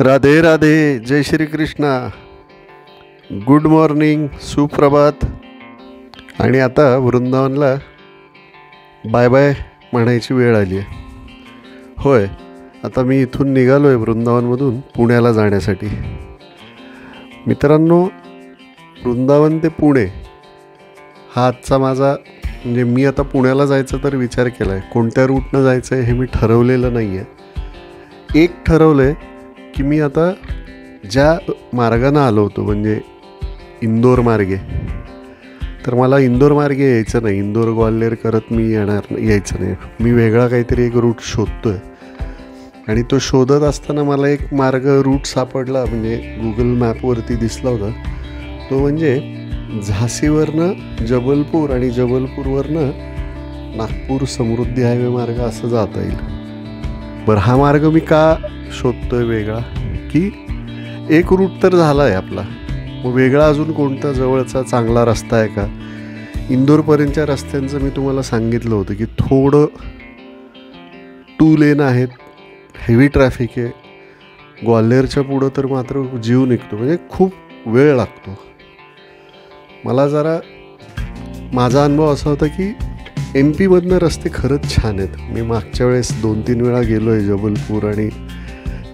राधे राधे, जय Shri Krishna, good morning, सुप्रभात. आणि आता वृंदावनला बाय बाय म्हणायची वेळ आली आहे. होय, आता मी इथून निघालो आहे वृंदावनमधून पुण्याला जाण्यासाठी. मित्रांनो, वृंदावन ते पुणे हा आजचा माझा म्हणजे मी आता पुण्याला जायचं तर विचार केला आहे. कोणत्या रूटनं जायचं आहे हे मी ठरवलेलं नाही आहे. एक ठरवलं आहे की मी आता ज्या मार्गानं आलो होतो म्हणजे इंदोर मार्गे, तर मला इंदोर मार्गे यायचं नाही. इंदोर ग्वाल्हेर करत मी यायचं नाही. मी वेगळा काहीतरी एक रूट शोधतो आहे. आणि तो शोधत असताना मला एक रूट सापडला, म्हणजे गुगल मॅपवरती दिसला होता. तो म्हणजे झाशीवरनं जबलपूर आणि जबलपूरवरनं नागपूर समृद्धी हायवे मार्ग असं जाता येईल. बरं, हा मार्ग मी का शोधतोय वेगळा, की एक रूट तर झाला आहे आपला, मग वेगळा अजून कोणता जवळचा चांगला रस्ता आहे का? इंदोरपर्यंतच्या रस्त्यांचं मी तुम्हाला सांगितलं होतं की थोडं 2 लेन आहेत, हेवी ट्रॅफिक आहे. ग्वाल्हेरच्या पुढं तर मात्र जीव निघतो, म्हणजे खूप वेळ लागतो. मला जरा माझा अनुभव असा होता की MP-मधनं रस्ते खरंच छान आहेत. मी मागच्या वेळेस 2-3 वेळा गेलो आहे जबलपूर आणि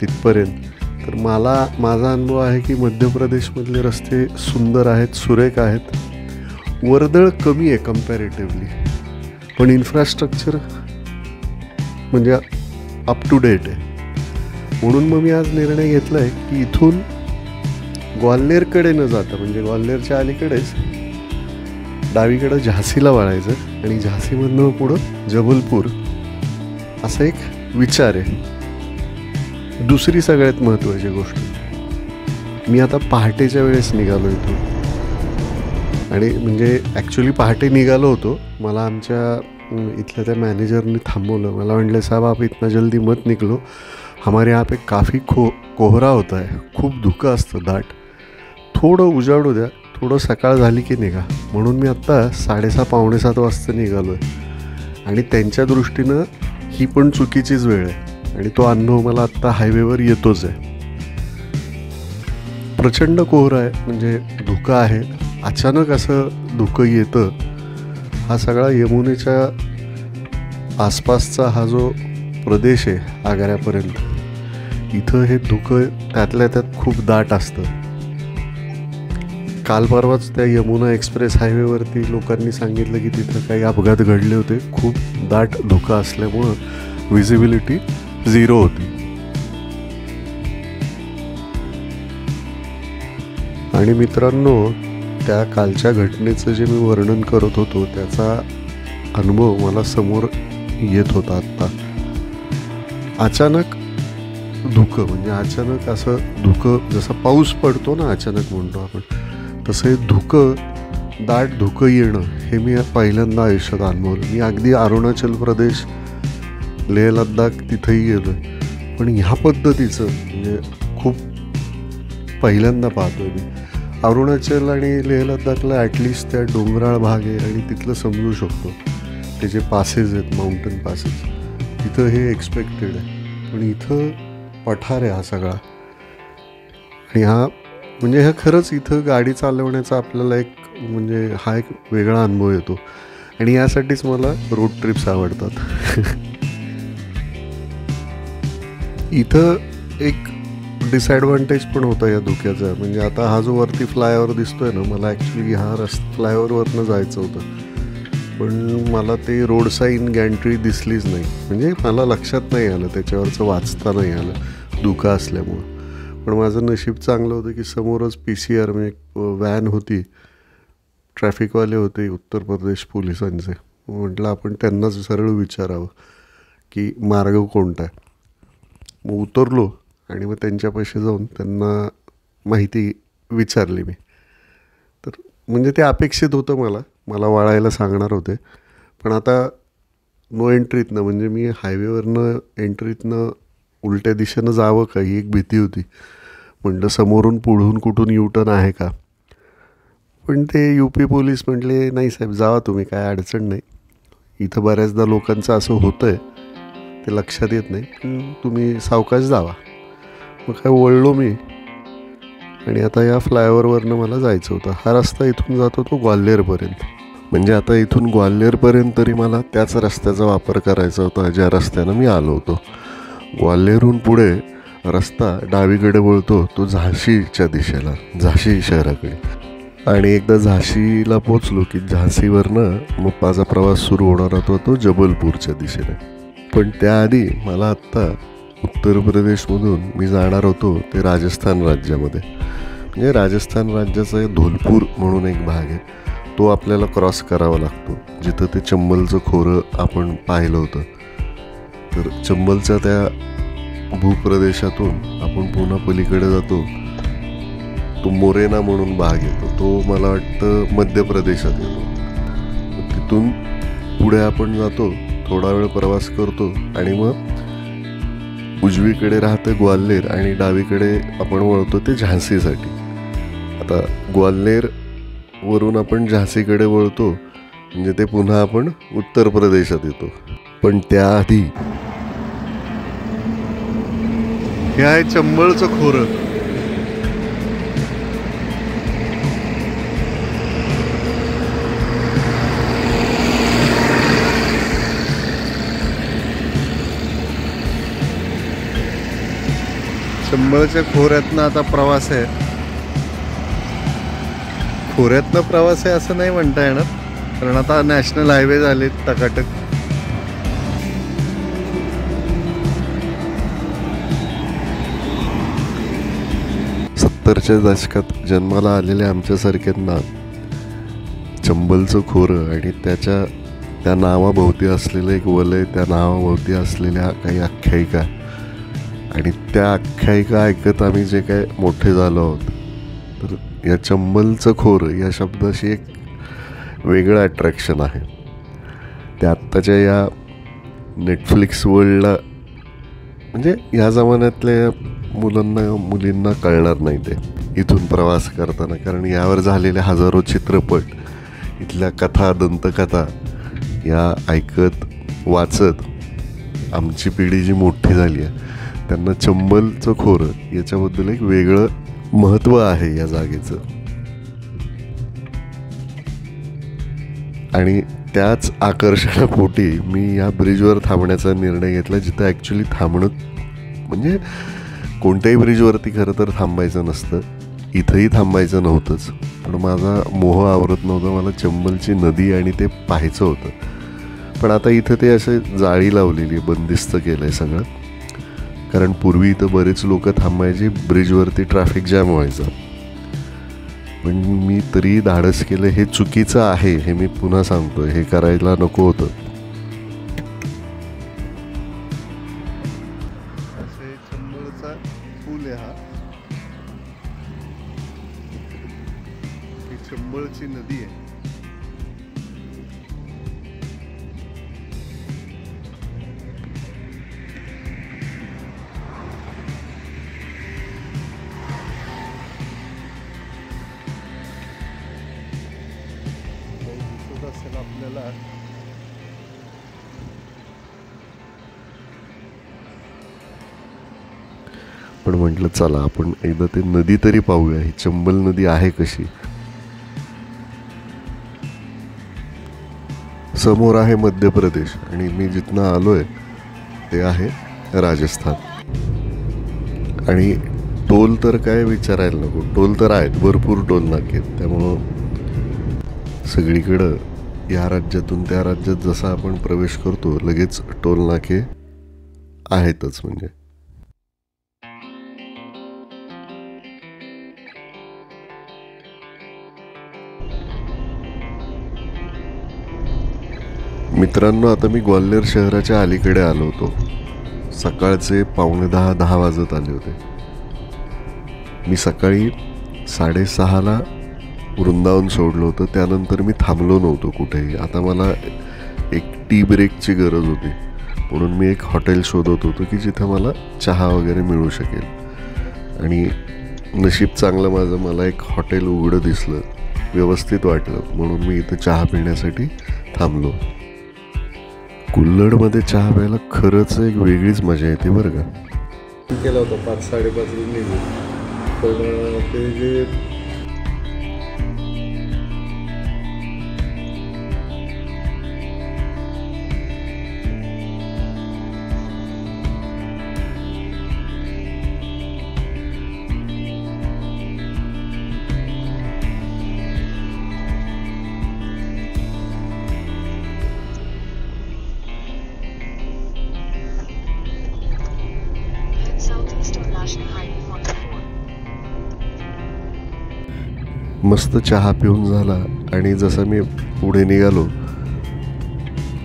तिथपर्यंत. तर माझा अनुभव आहे की मध्य प्रदेशमधले रस्ते सुंदर आहेत, सुरेख आहेत. वर्दळ कमी आहे कम्पॅरेटिव्हली, पण इन्फ्रास्ट्रक्चर म्हणजे अप टू डेट आहे. म्हणून मग मी आज निर्णय घेतला आहे की इथून ग्वाल्हेरकडे न जाता, म्हणजे ग्वाल्हेरच्या अलीकडेच डावीकडं झाशीला वळायचं आणि झाशीमधनं पुढं जबलपूर, असा एक विचार आहे. दुसरी सगळ्यात महत्त्वाची गोष्ट, मी आता पहाटेच्या वेळेस निघालो इथून. आणि म्हणजे ॲक्च्युली पहाटे निघालो होतो. मला आमच्या इथल्या त्या मॅनेजरनी थांबवलं. मला म्हटलं, साहब आप इतना जल्दी मत निकलो, हमारे यहाँ पे काफ़ी कोहरा होता है, खूप धुकं असतं दाट, थोडं उजाडू द्या, थोडं सकाळ झाली की निघा. म्हणून मी आत्ता 6:30-7 वाजता निघालो आहे. आणि त्यांच्या दृष्टीनं ही पण चुकीचीच वेळ आहे. आणि तो अनुभव मला आत्ता हायवेवर येतोच आहे. प्रचंड कोहरा आहे, म्हणजे धुकं आहे. अचानक असं धुकं येतं. हा सगळा यमुनेच्या आसपासचा हा जो प्रदेश आहे आग्र्यापर्यंत, इथं हे धुकं त्यातल्या त्यात खूप दाट असतं. काल परवाच त्या यमुना एक्सप्रेस हायवेवरती लोकांनी सांगितलं की तिथं काही अपघात घडले होते. खूप दाट धुकं असल्यामुळं विजिबिलिटी 0 होती. आणि मित्रांनो, त्या कालच्या घटनेचं जे मी वर्णन करत होतो त्याचा अनुभव मला समोर येत होता आत्ता. अचानक धुकं, म्हणजे अचानक असं धुकं, जसं पाऊस पडतो ना अचानक म्हणतो आपण, तसं हे दाट धुकं येणं हे मी पहिल्यांदा आयुष्यात अनुभवलं. मी अगदी अरुणाचल प्रदेश, लेह लडाख तिथंही गेलो आहे, पण ह्या पद्धतीचं म्हणजे खूप पहिल्यांदा पाहतो आहे मी. अरुणाचल आणि लेह लडाखला ॲटलिस्ट त्या डोंगराळ भाग आहे आणि तिथलं समजू शकतो. ते जे पासेस आहेत, माउंटन पासेस, तिथं हे एक्सपेक्टेड आहे. पण इथं पठार आहे हा सगळा. आणि म्हणजे हा खरंच इथं गाडी चालवण्याचा आपल्याला म्हणजे हा एक वेगळा अनुभव येतो. आणि यासाठीच मला रोड ट्रिप्स आवडतात. इथं एक डिसॲडव्हान्टेज पण होता या धुक्याचा. म्हणजे आता हा जो वरती फ्लायओव्हर दिसतोय ना, मला ॲक्च्युली ह्या फ्लायओव्हरवरनं जायचं होतं, पण मला ते रोड साईन गॅन्ट्री दिसलीच नाही. म्हणजे मला लक्षात नाही आलं, त्याच्यावरचं वाचता नाही आलं धुकं असल्यामुळं. पण माझं नशीब चांगलं होतं की समोरच PCR म्हणजे व्हॅन होती, ट्रॅफिकवाले होते उत्तर प्रदेश पोलिसांचे. म्हटलं आपण त्यांनाच सरळ विचारावं की मार्ग कोणता आहे. मग उतरलो आणि मग त्यांच्यापाशी जाऊन त्यांना माहिती विचारली मी. तर म्हणजे ते अपेक्षित होतं, मला वळायला सांगणार होते. पण आता नो एंट्रीतनं, म्हणजे मी हायवेवरनं एंट्रीतनं उलट्या दिशेनं जावं का ही एक भीती होती. म्हटलं समोरून पुढून कुठून U-टर्न आहे का. पण ते UP पोलीस म्हटले, नाही साहेब जावा तुम्ही, काय अडचण नाही. इथं बऱ्याचदा लोकांचं असं होतं आहे, ते लक्षात येत नाही, पण तुम्ही सावकाश जावा. मग काय वळलो मी आणि आता या फ्लायओव्हरवरनं मला जायचं होतं. हा रस्ता इथून जातो तो ग्वाल्हेरपर्यंत. म्हणजे आता इथून ग्वाल्हेरपर्यंत तरी मला त्याच रस्त्याचा वापर करायचा होता ज्या रस्त्यानं मी आलो होतो. ग्वाल्हेरहून पुढे रस्ता डावीकडे वळतो तो झाशीच्या दिशेला, झाशी शहराकडे. आणि एकदा झाशीला पोचलो की झाशीवरनं मग माझा प्रवास सुरू होणार होता तो जबलपूरच्या दिशेने. पण त्याआधी मला आत्ता उत्तर प्रदेशमधून मी जाणार होतो ते राजस्थान राज्यामध्ये. म्हणजे राजस्थान राज्याचा धोलपूर म्हणून एक भाग आहे, तो आपल्याला क्रॉस करावा लागतो, जिथं ते चंबलचं खोरं आपण पाहिलं होतं. तर चंबलच्या त्या भूप्रदेशातून आपण पुन्हा पलीकडे जातो, तो मोरेना म्हणून भाग येतो, तो मला वाटतं मध्य प्रदेशात येतो. तिथून पुढे आपण जातो, थोडा वेळ प्रवास करतो आणि मग उजवीकडे राहतं ग्वाल्हेर आणि डावीकडे आपण वळतो ते झाशीसाठी. आता ग्वाल्हेरवरून आपण झाशीकडे वळतो म्हणजे ते पुन्हा आपण उत्तर प्रदेशात येतो. पण त्याआधी हे आहे चंबळचं खोरं. चंबळच्या खोऱ्यातनं आता प्रवास आहे. खोऱ्यातनं प्रवास आहे असं नाही म्हणता येणार, कारण आता नॅशनल हायवे झाले टकाटक. सत्तरच्या दशकात जन्माला आलेल्या आमच्यासारख्यांना चंबलचं खोरं आणि त्या नावाभोवती असलेलं एक वलय, त्या नावाभोवती असलेल्या काही आख्यायिका आणि त्या आख्यायिका ऐकत आम्ही जे काय मोठे झालो आहोत, तर या चंबलचं खोरं या शब्दाशी एक वेगळं अट्रॅक्शन आहे. ते आत्ताच्या या नेटफ्लिक्स वर्ल्डला, म्हणजे या जमान्यातल्या मुलींना कळणार नाही ते इथून प्रवास करताना, कारण यावर झालेले हजारो चित्रपट, इथल्या कथा, दंतकथा या ऐकत वाचत आमची पिढी जी मोठी झाली आहे त्यांना चंबलचं खोरं याच्याबद्दल एक वेगळं महत्त्व आहे या जागेचं. आणि त्याच आकर्षणापोटी मी या ब्रिजवर थांबण्याचा निर्णय घेतला, जिथं ॲक्च्युली थांबणं म्हणजे कोणत्याही ब्रिजवरती खरं तर थांबायचं नसतं, इथंही थांबायचं नव्हतंच. पण माझा मोह आवरत नव्हता, मला चंबलची नदी आणि ते पाहायचं होतं. पण आता इथं ते असे जाळी लावलेली, बंदिस्त केलं आहे सगळं, कारण पूर्वी इथं बरेच लोक थांबायचे, ब्रिजवरती ट्रॅफिक जॅम व्हायचं. पण मी तरी धाडस केलं, हे चुकीचं आहे, हे मी पुन्हा सांगतो, हे करायला नको होतं. असे चंबळचा पूल आहे हा, ही चंबळची नदी आहे. आपल्याला पण म्हटलं चला आपण एकदा ते नदी तरी पाहूया, ही चंबल नदी आहे कशी. समोर आहे मध्य प्रदेश आणि मी जिथनं आलोय ते आहे राजस्थान. आणि टोल तर काय विचारायला नको, टोल तर आहेत, भरपूर टोल नाके आहेत. त्यामुळं सगळीकडं या राज्यातून त्या राज्यात जसा आपण प्रवेश करतो लगेच टोल नाके आहेतच. म्हणजे मित्रांनो, आता मी ग्वाल्हेर शहराच्या अलीकडे आलो होतो. सकाळचे 9:45 वाजत आले होते. मी सकाळी 6:30ला वृंदावन सोडलं होतं. त्यानंतर मी थांबलो नव्हतो कुठेही. आता मला एक टी ब्रेकची गरज होती, म्हणून मी एक हॉटेल शोधत होतो की जिथं मला चहा वगैरे मिळू शकेल. आणि नशीब चांगलं माझं, मला एक हॉटेल उघडं दिसलं, व्यवस्थित वाटलं, म्हणून मी इथं चहा पिण्यासाठी थांबलो. कुल्हडमध्ये चहा प्यायला खरंच एक वेगळीच मजा येते बरं का. केला होता 5-5:30 निघू, पण ते जे मस्त चहा पिऊन झाला आणि जसं मी पुढे निघालो,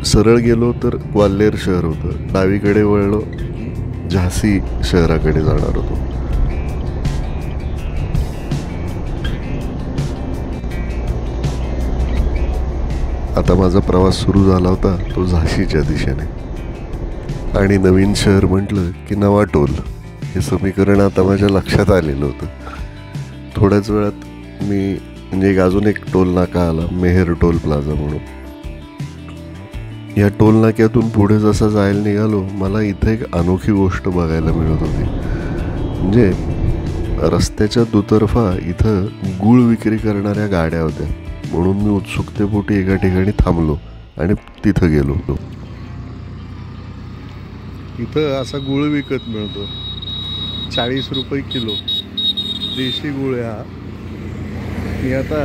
सरळ गेलो तर ग्वाल्हेर शहर होतं, डावीकडे वळलो झांसी शहराकडे जाणार होतो. आता माझा प्रवास सुरू झाला होता तो झाशीच्या दिशेने. आणि नवीन शहर म्हटलं की नवा टोल, हे समीकरण आता माझ्या लक्षात आलेलं होतं. थोड्याच वेळात मी म्हणजे अजून एक टोल नाका आला, मेहर टोल प्लाझा म्हणून. या टोल नाक्यातून पुढे जसं जायला निघालो, मला इथे एक अनोखी गोष्ट बघायला मिळत होती. म्हणजे रस्त्याच्या दुतर्फा इथं गूळ विक्री करणाऱ्या गाड्या होत्या, म्हणून मी उत्सुकतेपोटी एका ठिकाणी थांबलो आणि तिथं गेलो. इथं असा गूळ विकत मिळतो, 40 रुपये किलो, देशी गूळ हा. मी आता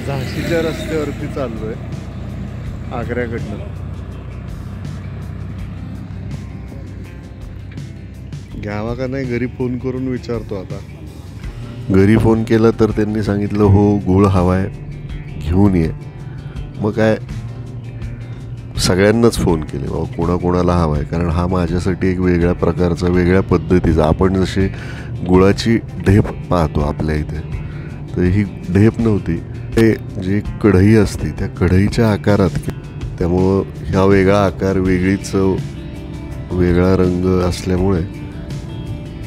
झाशीच्या रस्त्यावरती चाललोय आग्र्याकडनं. घ्यावा का नाही घरी फोन करून विचारतो. आता घरी फोन केला तर त्यांनी सांगितलं हो गूळ हवाय, घेऊन ये. मग काय सगळ्यांनाच फोन केले, बाबा कोणाकोणाला हवा आहे, कारण हा माझ्यासाठी एक वेगळ्या प्रकारचा, वेगळ्या पद्धतीचा, आपण जशी गुळाची ढेप पाहतो आपल्या इथे, तर ही ढेप नव्हती. ते जी कढई असते त्या कढईच्या आकारात, त्यामुळं ह्या वेगळा आकार, वेगळी चव, वेगळा रंग असल्यामुळे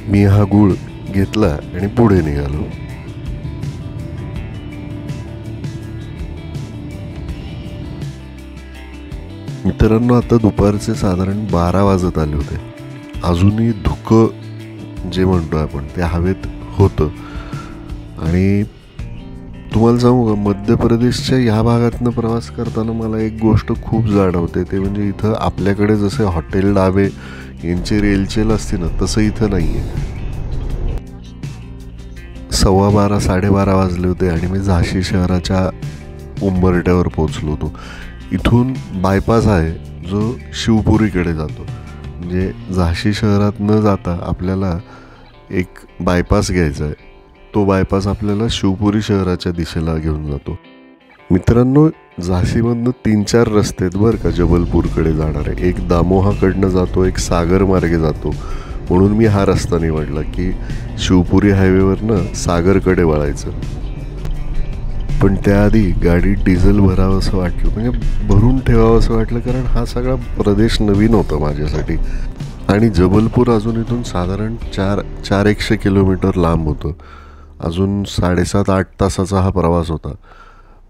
मी हा गूळ घेतला आणि पुढे निघालो. मित्रांनो, आता दुपारचे साधारण 12 वाजत आले होते. अजूनही धुकं जे म्हणतो आपण ते हवेत होतं. आणि तुम्हाला सांगू का, मध्य प्रदेशच्या ह्या भागातनं प्रवास करताना मला एक गोष्ट खूप जाणवते, ते म्हणजे इथं आपल्याकडे जसे हॉटेल डाबे यांची रेलचेल असते ना, तसं इथं नाही आहे. 12:15 साडेबारा वाजले होते आणि मी झाशी शहराच्या उंबरट्यावर पोचलो होतो. इथून बायपास आहे जो शिवपुरीकडे जातो. म्हणजे झाशी शहरात न जाता आपल्याला एक बायपास घ्यायचा आहे, तो बायपास आपल्याला शिवपुरी शहराच्या दिशेला घेऊन जातो. मित्रांनो, झाशीमधनं 3-4 रस्ते आहेत बरं का जबलपूरकडे जाणारे. एक दामोहाकडनं जातो, एक सागर मार्गे जातो, म्हणून मी हा रस्ता निवडला की शिवपुरी हायवेवरनं सागरकडे वळायचं. पण त्याआधी गाडीत डिझेल भरावं असं वाटलं, म्हणजे भरून ठेवावं असं वाटलं, कारण हा सगळा प्रदेश नवीन होता माझ्यासाठी. आणि जबलपूर अजून इथून साधारण 400 किलोमीटर लांब होतं. अजून 7.5-8 तासाचा हा प्रवास होता.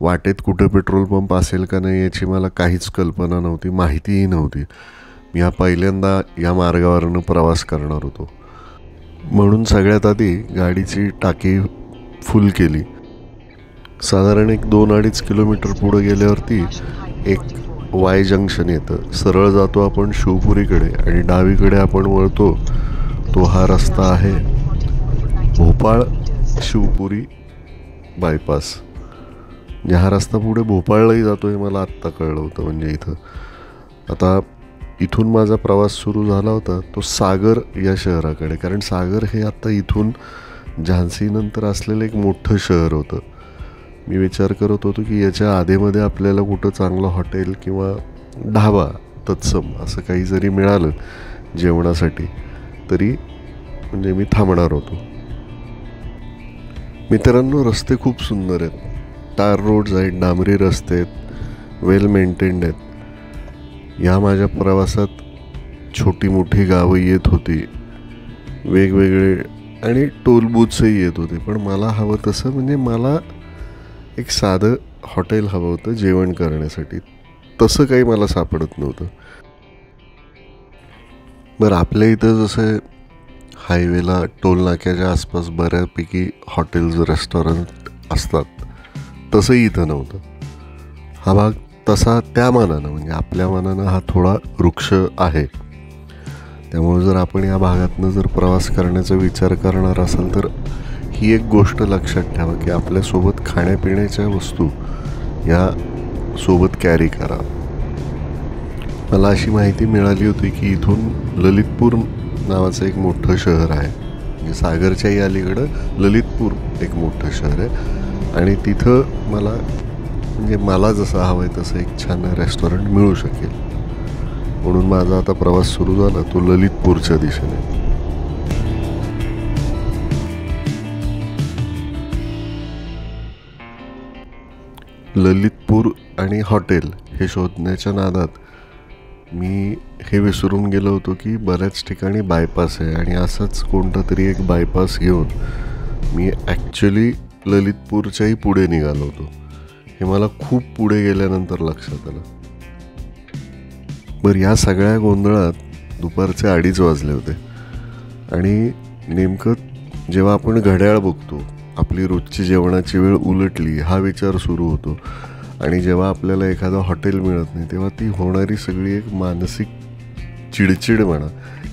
वाटेत कुठे पेट्रोल पंप असेल का नाही याची मला काहीच कल्पना नव्हती, माहितीही नव्हती. मी हा पहिल्यांदा या मार्गावरनं प्रवास करणार होतो, म्हणून सगळ्यात आधी गाडीची टाकी फुल केली. साधारण एक 2-2.5 किलोमीटर पुढे गेल्यावरती एक वाय जंक्शन येतं. सरळ जातो आपण शिवपुरीकडे आणि डावीकडे आपण वळतो. तो हा रस्ता आहे भोपाळ शिवपुरी बायपास. म्हणजे हा रस्ता पुढे भोपाळलाही जातो हे मला आत्ता कळलं होतं. म्हणजे इथं आता इथून माझा प्रवास सुरू झाला होता तो सागर या शहराकडे, कारण सागर हे आत्ता इथून झांसीनंतर असलेलं एक मोठं शहर होतं. मी विचार करत होतो की याच्या आधीमध्ये आपल्याला कुठं चांगलं हॉटेल किंवा ढाबा तत्सम असं काही जरी मिळालं जेवणासाठी तरी म्हणजे मी थांबणार होतो. मित्रांनो, रस्ते खूप सुंदर आहेत, टार रोड्स आहेत, डांबरी रस्ते आहेत, वेल मेंटेन्ड आहेत. या माझ्या प्रवासात छोटी मोठी गावं येत होती, वेगवेगळे आणि टोल बूथ्सही येत होते. पण मला हवं तसं, म्हणजे मला एक साधं हॉटेल हवं होतं जेवण करण्यासाठी. तसं काही मला सापडत नव्हतं. बरं, आपल्या इथं जसं हायवेला टोल नाक्याच्या आसपास बऱ्यापैकी हॉटेल्स रेस्टॉरंट असतात, तसंही इथं नव्हतं. हा भाग तसा त्या मानानं म्हणजे आपल्या मानानं हा थोडा वृक्ष आहे. त्यामुळे जर आपण या भागातनं जर प्रवास करण्याचा विचार करणार असाल तर ही एक गोष्ट लक्षात ठेवा की आपल्यासोबत खाण्यापिण्याच्या वस्तू या सोबत कॅरी करा. मला अशी माहिती मिळाली होती की इथून ललितपूर नावाचं एक मोठं शहर आहे, म्हणजे सागरच्याही अलीकडं ललितपूर एक मोठं शहर आहे आणि तिथं मला जसं हवं आहे तसं एक छान रेस्टॉरंट मिळू शकेल. म्हणून माझा आता प्रवास सुरू झाला तो ललितपूरच्या दिशेने. ललितपूर आणि हॉटेल हे शोधण्याच्या नादात मी हे विसरून गेलो होतो की बऱ्याच ठिकाणी बायपास आहे आणि असंच कोणता तरी एक बायपास घेऊन मी ॲक्च्युली ललितपूरच्याही पुढे निघालो होतो. हे मला खूप पुढे गेल्यानंतर लक्षात आलं. बरं, या सगळ्या गोंधळात दुपारचे 2:30 वाजले होते आणि नेमकं जेव्हा आपण घड्याळ बघतो आपली रोजची जेवणाची वेळ उलटली हा विचार सुरू होतो आणि जेव्हा आपल्याला एखादं हॉटेल मिळत नाही तेव्हा ती होणारी सगळी एक मानसिक चिडचिड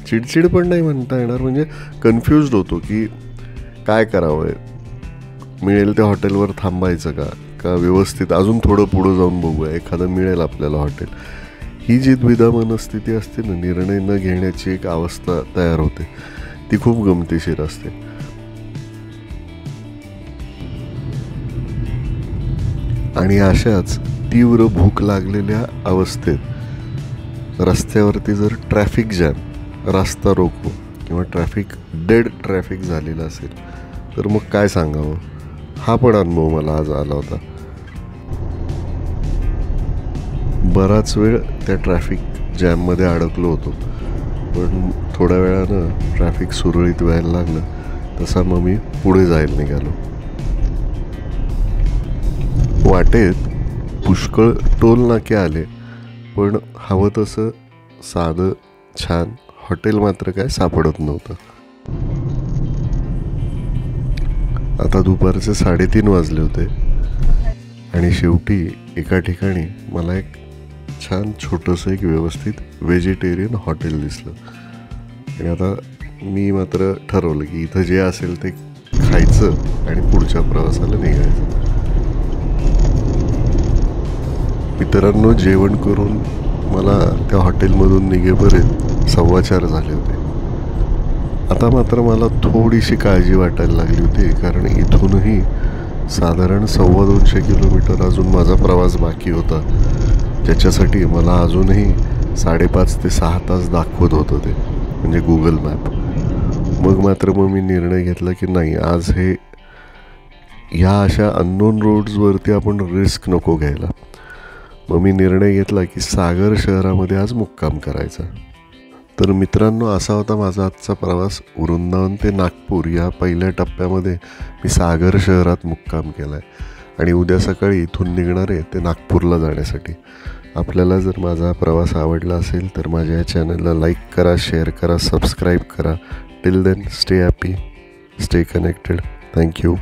चिडचिड पण नाही म्हणता येणार, म्हणजे कन्फ्युज्ड होतो की काय करावं आहे, मिळेल त्या हॉटेलवर थांबायचं का व्यवस्थित अजून थोडं पुढं जाऊन बघूया एखादं मिळेल आपल्याला हॉटेल. ही जी द्विधा मनस्थिती असते ना, निर्णय न घेण्याची एक अवस्था तयार होते, ती खूप गमतीशीर असते. आणि अशाच तीव्र भूक लागलेल्या अवस्थेत रस्त्यावरती जर ट्रॅफिक जॅम, रास्ता रोको किंवा डेड ट्रॅफिक झालेलं असेल तर मग काय सांगावं. हा पण अनुभव मला आज आला होता. बराच वेळ त्या ट्रॅफिक जॅममध्ये अडकलो होतो, पण थोड्या वेळानं ट्रॅफिक सुरळीत व्हायला लागलं तसा मग मी पुढे जायला निघालो. वाटेत पुष्कळ टोल नाके आले, पण हवं तसं साधं छान हॉटेल मात्र काय सापडत नव्हतं. आता दुपारचे 3:30 वाजले होते आणि शेवटी एका ठिकाणी मला एक छान छोटंसं एक व्यवस्थित व्हेजिटेरियन हॉटेल दिसलं आणि आता मी मात्र ठरवलं की इथं जे असेल ते खायचं आणि पुढच्या प्रवासाला निघायचं. मित्रांनो, जेवण करून मला त्या हॉटेलमधून निघेपर्यंत 4:15 झाले होते. आता मात्र मला थोडीशी काळजी वाटायला लागली होती, कारण इथूनही साधारण 250 किलोमीटर अजून माझा प्रवास बाकी होता, ज्याच्यासाठी मला अजूनही 5.5 ते 6 तास दाखवत होतं ते म्हणजे गुगल मॅप. मग मी निर्णय घेतला की नाही, आज ह्या अशा अननोन रोड्सवरती आपण रिस्क नको घ्यायला. मग मी निर्णय घेतला की सागर शहरामध्ये आज मुक्काम करायचा. तर मित्रांनो, असा होता माझा आजचा प्रवास. वृंदावन ते नागपूर या पहिल्या टप्प्यामध्ये मी सागर शहरात मुक्काम केला आहे आणि उद्या सकाळी इथून निघणार आहे ते नागपूरला जाण्यासाठी. आपल्याला जर माझा प्रवास आवडला असेल तर माझ्या या चॅनलला लाईक करा, शेअर करा, सबस्क्राईब करा. Till then, stay happy, stay connected. Thank you.